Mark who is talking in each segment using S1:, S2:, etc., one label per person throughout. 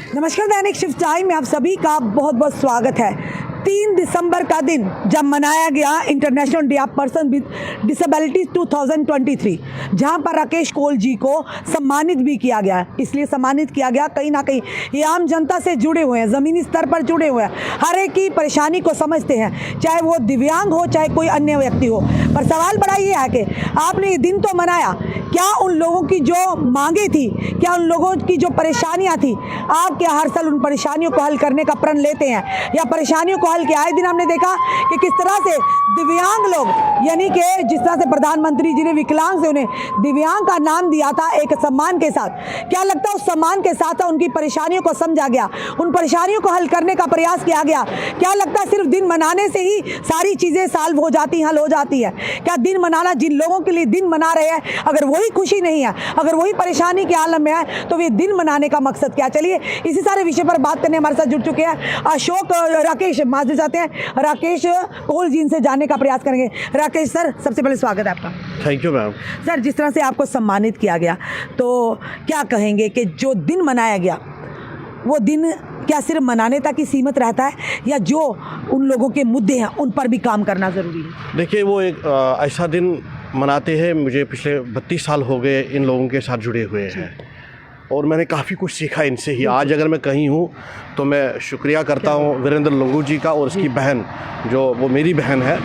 S1: नमस्कार, दैनिक shift time में आप सभी का बहुत बहुत स्वागत है। 3 दिसंबर का दिन जब मनाया गया international day of person with disabilities 2023, जहां पर राकेश कोल जी को सम्मानित भी किया गया। इसलिए सम्मानित किया गया, कहीं ना कहीं ये आम जनता से जुड़े हुए हैं, ज़मीनी स्तर पर जुड़े हुए हैं, हर एक की परेशानी को समझते हैं, चाहे वो दिव्यांग हो चाहे कोई अन्य व्यक्ति हो। पर सवाल बड़ा ये है कि आपने ये दिन तो मनाया, क्या उन लोगों की जो मांगे थी, क्या उन लोगों की जो परेशानियां थी, आप क्या हर साल उन परेशानियों को हल करने का प्रण लेते हैं, या परेशानियों को हल किया? आए दिन हमने देखा कि किस तरह से दिव्यांग लोग, यानी कि जिस तरह से प्रधानमंत्री जी ने विकलांग से उन्हें दिव्यांग का नाम दिया था एक सम्मान के साथ, क्या लगता है उस सम्मान के साथ उनकी परेशानियों को समझा गया, उन परेशानियों को हल करने का प्रयास किया गया? क्या लगता है सिर्फ दिन मनाने से ही सारी चीज़ें सॉल्व हो जाती, हल हो जाती है? क्या दिन मनाना, जिन लोगों के लिए दिन मना रहे हैं, अगर वही खुशी नहीं है, अगर वही परेशानी के आलम में है, तो वे दिन मनाने का मकसद क्या? चलिए इसी सारे विषय पर बात करने हमारे साथ जुड़ चुके हैं अशोक राकेश, माजूद जाते हैं राकेश कोल जी से जानने का प्रयास करेंगे। राकेश सर, सबसे पहले स्वागत है आपका।
S2: Thank you ma'am.
S1: सर, जिस तरह से आपको सम्मानित किया गया, तो क्या कहेंगे कि जो दिन मनाया गया वो दिन क्या सिर्फ मनाने तक ही सीमित रहता है, या जो उन लोगों के मुद्दे हैं उन पर भी काम करना ज़रूरी है?
S2: देखिए, वो एक ऐसा दिन मनाते हैं, मुझे पिछले 32 साल हो गए इन लोगों के साथ जुड़े हुए हैं, और मैंने काफ़ी कुछ सीखा इनसे ही। आज अगर मैं कहीं हूँ तो मैं शुक्रिया करता हूँ वीरेंद्र लोंगू जी का और उसकी बहन, जो वो मेरी बहन है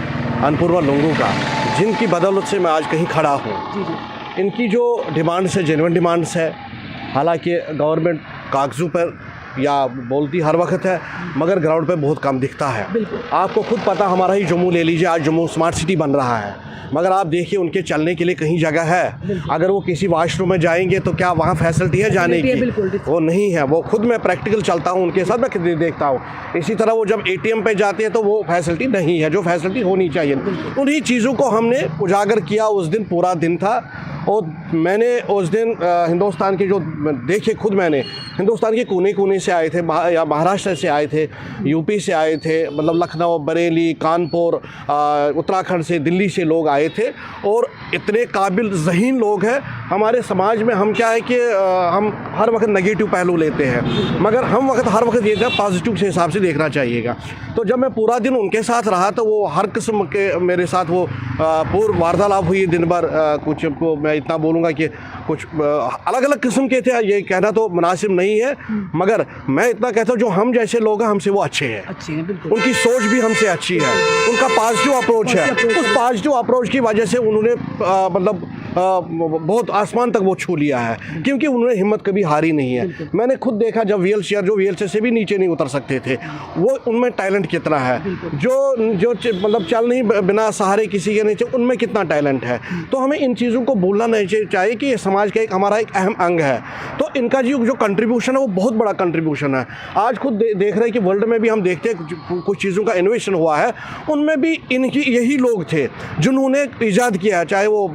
S2: अनपूर्वा लोंगू का, जिनकी बदौलत से मैं आज कहीं खड़ा हूँ। इनकी जो डिमांड्स है जेन्युइन डिमांड्स है, हालांकि गवर्नमेंट कागज़ों पर या बोलती हर वक्त है, मगर ग्राउंड पे बहुत कम दिखता है। आपको खुद पता, हमारा ही जम्मू ले लीजिए, आज जम्मू स्मार्ट सिटी बन रहा है, मगर आप देखिए उनके चलने के लिए कहीं जगह है? अगर वो किसी वॉशरूम में जाएंगे तो क्या वहाँ फैसिलिटी है जाने की? वो नहीं है। वो खुद मैं प्रैक्टिकल चलता हूँ उनके साथ, मैं देखता हूँ। इसी तरह वो जब ATM पे जाते हैं तो वो फैसिलिटी नहीं है जो फैसिलिटी होनी चाहिए। उन्हीं चीज़ों को हमने उजागर किया। उस दिन पूरा दिन था, और मैंने उस दिन हिंदुस्तान के जो देखे, खुद मैंने हिंदुस्तान के कोने कोने से आए थे, या महाराष्ट्र से आए थे, यूपी से आए थे, मतलब लखनऊ, बरेली, कानपुर, उत्तराखंड से, दिल्ली से लोग आए थे, और इतने काबिल ज़हीन लोग हैं हमारे समाज में। हम क्या है कि हम हर वक्त नेगेटिव पहलू लेते हैं, मगर हम हर वक्त ये पॉजिटिव के हिसाब से देखना चाहिएगा। तो जब मैं पूरा दिन उनके साथ रहा तो वो हर किस्म के मेरे साथ वो पूर्व वार्तालाप हुई दिन भर। कुछ को मैं इतना बोलूँगा कि कुछ अलग अलग किस्म के थे, ये कहना तो मुनासिब नहीं है, मगर मैं इतना कहता हूँ जो हम जैसे लोग हैं हमसे वो अच्छे हैं, उनकी सोच भी हमसे अच्छी है, उनका पॉजिटिव अप्रोच है। उस पॉजिटिव अप्रोच की वजह से उन्होंने मतलब बहुत आसमान तक वो छू लिया है, क्योंकि उन्होंने हिम्मत कभी हारी नहीं है। मैंने खुद देखा जब व्हीलचेयर से भी नीचे नहीं उतर सकते थे, वो उनमें टैलेंट कितना है, जो मतलब चल नहीं बिना सहारे किसी के नीचे, उनमें कितना टैलेंट है। तो हमें इन चीज़ों को भूलना नहीं चाहिए कि ये समाज का हमारा एक अहम अंग है। तो इनका जो कंट्रीब्यूशन है वो बहुत बड़ा कंट्रीब्यूशन है। आज खुद देख रहे हैं कि वर्ल्ड में भी हम देखते हैं कुछ चीज़ों का इनोवेशन हुआ है, उनमें भी इनकी यही लोग थे जिन्होंने ईजाद किया है, चाहे वो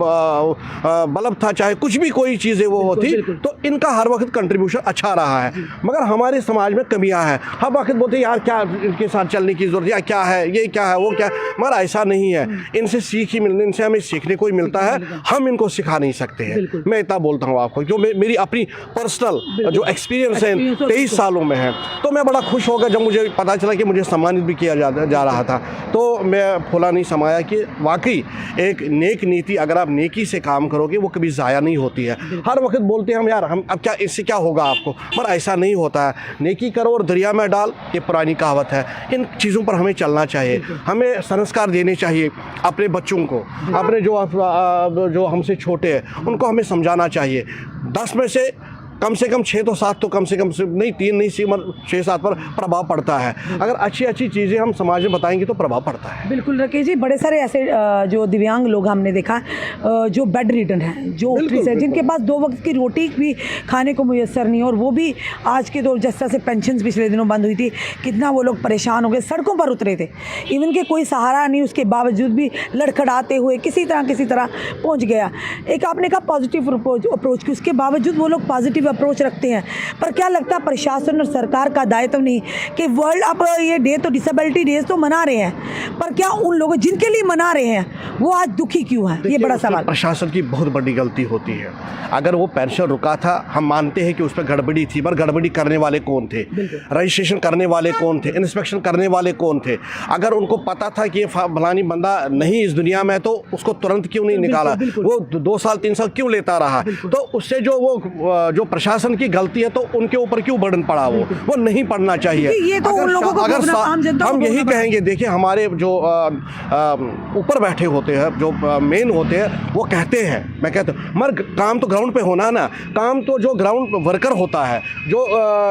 S2: बल्ब था, चाहे कुछ भी कोई चीज़ें वो होती, तो इनका हर वक्त कंट्रीब्यूशन अच्छा रहा है। मगर हमारे समाज में कमियां हैं, हर वक्त बोलते हैं यार क्या इनके साथ चलने की ज़रूरत है, क्या है ये, क्या है वो, क्या, मगर ऐसा नहीं है। इनसे सीख ही मिलने, इनसे हमें सीखने को ही मिलता है, हम इनको सिखा नहीं सकते हैं। मैं इतना बोलता हूँ आपको, जो मेरी अपनी पर्सनल जो एक्सपीरियंस है 23 सालों में है। तो मैं बड़ा खुश हो गया जब मुझे पता चला कि मुझे सम्मानित भी किया जा रहा था। तो मैं फूला नहीं समाया कि वाकई एक नेक नीति, अगर आप नेकी से काम करोगे वो कभी ज़ाया नहीं होती है। हर वक्त बोलते हैं हम यार हम अब क्या, इससे क्या होगा आपको, पर ऐसा नहीं होता है। नेकी करो और दरिया में डाल, ये पुरानी कहावत है। इन चीज़ों पर हमें चलना चाहिए, हमें संस्कार देने चाहिए अपने बच्चों को, अपने जो हमसे छोटे हैं उनको हमें समझाना चाहिए। 10 में से कम 6 तो 7 तो कम से कम नहीं, 3 नहीं, 6-7 पर प्रभाव पड़ता है। अगर अच्छी अच्छी चीज़ें हम समाज में बताएंगे तो प्रभाव पड़ता है।
S1: बिल्कुल राकेश जी, बड़े सारे ऐसे जो दिव्यांग लोग हमने देखा जो बेड रिडन हैं, जो जिनके पास 2 वक्त की रोटी भी खाने को मुयसर नहीं, और वो भी आज के दौर जिस तरह से पेंशन पिछले दिनों बंद हुई थी, कितना वो लोग परेशान हो गए, सड़कों पर उतरे थे, इवन के कोई सहारा नहीं, उसके बावजूद भी लड़खड़ाते हुए किसी तरह पहुँच गया। एक आपने कहा पॉजिटिव अप्रोच की, उसके बावजूद वो लोग पॉजिटिव पॉजिटिव अप्रोच रखते हैं। पर क्या लगता है प्रशासन और सरकार का दायित्व नहीं कि वर्ल्ड आप ये डे तो डिसेबिलिटी डे तो मना रहे हैं, पर क्या उन लोगों जिनके लिए मना रहे हैं वो आज दुखी क्यों है? ये बड़ा सवाल।
S2: प्रशासन की बहुत बड़ी गलती होती है। अगर वो पेंशन रुका था, हम मानते हैं कि उस पर गड़बड़ी थी, पर गड़बड़ी करने वाले कौन थे, रजिस्ट्रेशन करने वाले कौन थे, इंस्पेक्शन करने वाले कौन थे? अगर उनको पता था कि ये फलानी बंदा नहीं इस दुनिया में, तो उसको तुरंत क्यों नहीं निकाला? वो 2 साल 3 साल क्यों लेता रहा? तो उससे जो प्रशासन की गलती है, तो उनके ऊपर क्यों बर्डन पड़ा? वो नहीं पड़ना चाहिए।
S1: ये तो उन लोगों को
S2: अगर
S1: आम जनता
S2: हम यही कहेंगे, देखिए हमारे जो ऊपर बैठे होते हैं, जो मेन होते हैं, वो कहते हैं, मैं कहता हूँ मगर काम तो ग्राउंड पे होना ना। काम तो जो ग्राउंड वर्कर होता है, जो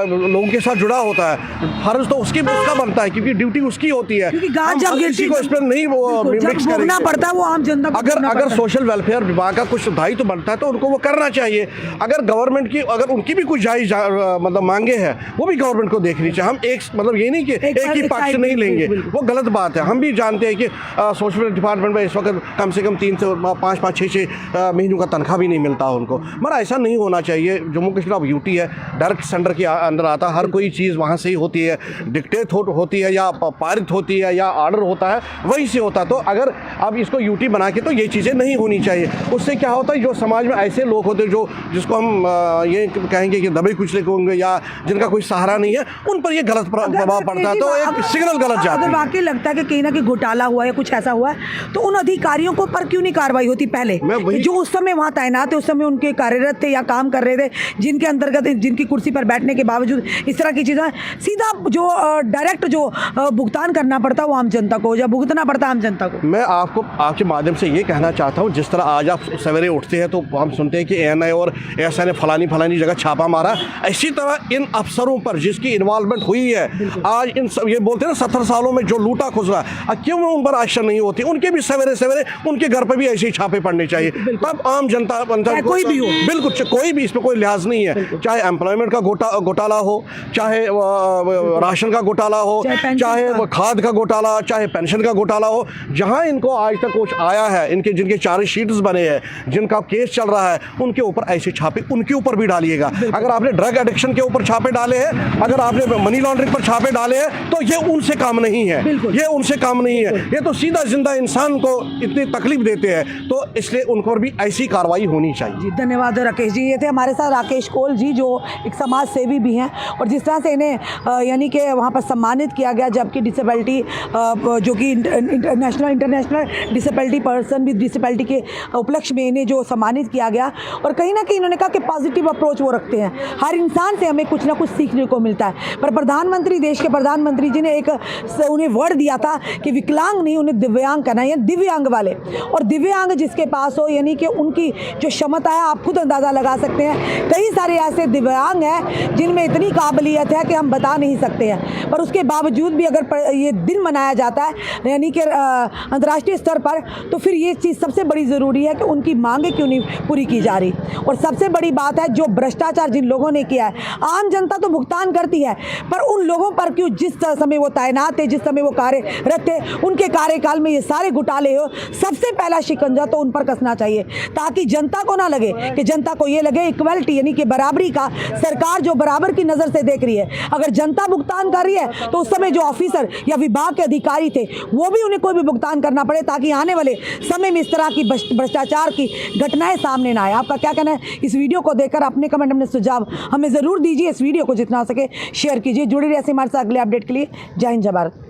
S2: लोगों के साथ जुड़ा होता है, फर्ज तो उसका बनता है, क्योंकि ड्यूटी उसकी होती है। किसी को इस पर नहीं वो मिक्स करना
S1: पड़ता है, वो आम जनता को
S2: अगर सोशल वेलफेयर विभाग का कुछ दायित्व बनता है तो उनको वो करना चाहिए। अगर गवर्नमेंट की अगर उनकी भी कुछ जायज मतलब मांगे हैं, वो भी गवर्नमेंट को देखनी चाहिए। हम एक मतलब ये नहीं कि एक ही पक्ष नहीं लेंगे, वो गलत बात है। हम भी जानते हैं कि सोशल डिपार्टमेंट में इस वक्त कम से कम 3 से 5 6 महीनों का तनख्वाह भी नहीं मिलता उनको, मगर ऐसा नहीं होना चाहिए। जम्मू कश्मीर अब यूटी है, डायरेक्ट सेंटर के अंदर आता, हर कोई चीज़ वहाँ से ही होती है, डिक्टेट होती है या पारित होती है या ऑर्डर होता है, वहीं से होता है। तो अगर अब इसको यूटी बना के, तो ये चीज़ें नहीं होनी चाहिए। उससे क्या होता है, जो समाज में ऐसे लोग होते हैं जिसको हम ये कहेंगे कि दबे कुचले होंगे या जिनका कोई सहारा नहीं है, उन पर ये गलत प्रभाव पड़ता है, तो एक सिग्नल गलत जाता है।
S1: अगर वाकई लगता है कि कहीं ना कहीं घोटाला हुआ है, कुछ ऐसा हुआ है, तो उन अधिकारियों को पर क्यों नहीं कार्रवाई होती पहले? जो उस समय वहाँ तैनात थे, उस समय उनके कार्यरत थे या काम कर रहे थे, जिनके अंतर्गत जिनकी कुर्सी पर बैठने के बावजूद इस तरह की चीज़ें, सीधा जो डायरेक्ट जो भुगतान करना पड़ता है वो आम जनता को, या भुगतना पड़ता है आम जनता को।
S2: मैं आपको आपके माध्यम से ये कहना चाहता हूँ, जिस तरह आज आप सवेरे उठते हैं तो हम सुनते हैं कि ANI और ASI ने फलानी जगह छापा मारा, इसी तरह इन अफसरों पर जिसकी इन्वॉल्वमेंट हुई है, आज इन ये बोलते हैं ना 70 सालों में जो लूटा खुसरा, क्यों उन पर एक्शन नहीं होती? उनके भी सवेरे उनके घर पर भी ऐसे ही छापे पड़ने चाहिए, तब आम जनता
S1: कोई भी हो,
S2: बिल्कुल कोई भी, इसमें कोई लिहाज नहीं है। चाहे एम्प्लॉयमेंट का घोटाला हो, चाहे राशन का घोटाला हो, चाहे खाद का घोटाला, चाहे पेंशन का घोटाला हो, जहां इनको आज तक कुछ आया है, जिनके चार्जशीट्स बने हैं, जिनका केस चल रहा है, उनके ऊपर ऐसे छापे उनके ऊपर भी डालिएगा। अगर आपने ड्रग एडिक्शन के ऊपर छापे डाले हैं, अगर आपने मनी लॉन्ड्रिंग पर छापे डाले हैं, तो ये उनसे काम नहीं है, ये उनसे काम नहीं है। ये तो सीधा जिंदा इंसान को इतनी तकलीफ देते हैं, तो इसलिए उन पर भी ऐसी कार्रवाई होनी चाहिए।
S1: जी धन्यवाद राकेश जी। ये थे हमारे साथ राकेश कोल जी, जो एक समाज सेवी भी हैं, और जिस तरह से इन्हें यानी कि वहाँ पर सम्मानित किया गया, जबकि डिसेबिलिटी जो कि international disability person with disability के उपलक्ष्य में इन्हें जो सम्मानित किया गया, और कहीं ना कहीं इन्होंने कहा कि पॉजिटिव अप्रोच वो रखते हैं। हर इंसान से हमें कुछ ना कुछ सीखने को मिलता है। पर प्रधानमंत्री, देश के प्रधानमंत्री जी ने उन्हें वर्ड दिया था कि विकलांग नहीं, उन्हें दिव्यांग करना है, दिव्यांग वाले, और दिव्यांग जिसके पास हो, यानी कि उनकी जो क्षमता है, आप खुद अंदाज़ा लगा सकते हैं। कई सारे ऐसे दिव्यांग हैं जिनमें इतनी काबिलियत है कि हम बता नहीं सकते हैं, पर उसके बावजूद भी अगर ये दिन मनाया जाता है यानी कि अंतर्राष्ट्रीय स्तर पर, तो फिर ये चीज़ सबसे बड़ी ज़रूरी है कि उनकी मांगें क्यों नहीं पूरी की जा रही। और सबसे बड़ी बात है, जो भ्रष्टाचार जिन लोगों ने किया है, आम जनता तो भुगतान करती है, पर उन लोगों पर क्यों, जिस समय वो तैनात थे, जिस समय वो कार्यरत थे, उनके कार्यकाल में ये सारे घोटाले हो, सबसे पहला शिकंजा तो उन पर कसना चाहिए, ताकि जनता को ना लगे कि जनता को ये लगे इक्वलिटी यानी कि बराबरी का, सरकार जो बराबर की नज़र से देख रही है। अगर जनता भुगतान कर रही है तो उस समय जो ऑफिसर या विभाग के अधिकारी थे, वो भी उन्हें कोई भी भुगतान करना पड़े, ताकि आने वाले समय में इस तरह की भ्रष्टाचार की घटनाएं सामने ना आए। आपका क्या कहना है इस वीडियो को देखकर? अपने कमेंट, अपने सुझाव हमें ज़रूर दीजिए। इस वीडियो को जितना हो सके शेयर कीजिए। जुड़े रहिए हमारे साथ अगले अपडेट के लिए। जय हिंद, जय भारत।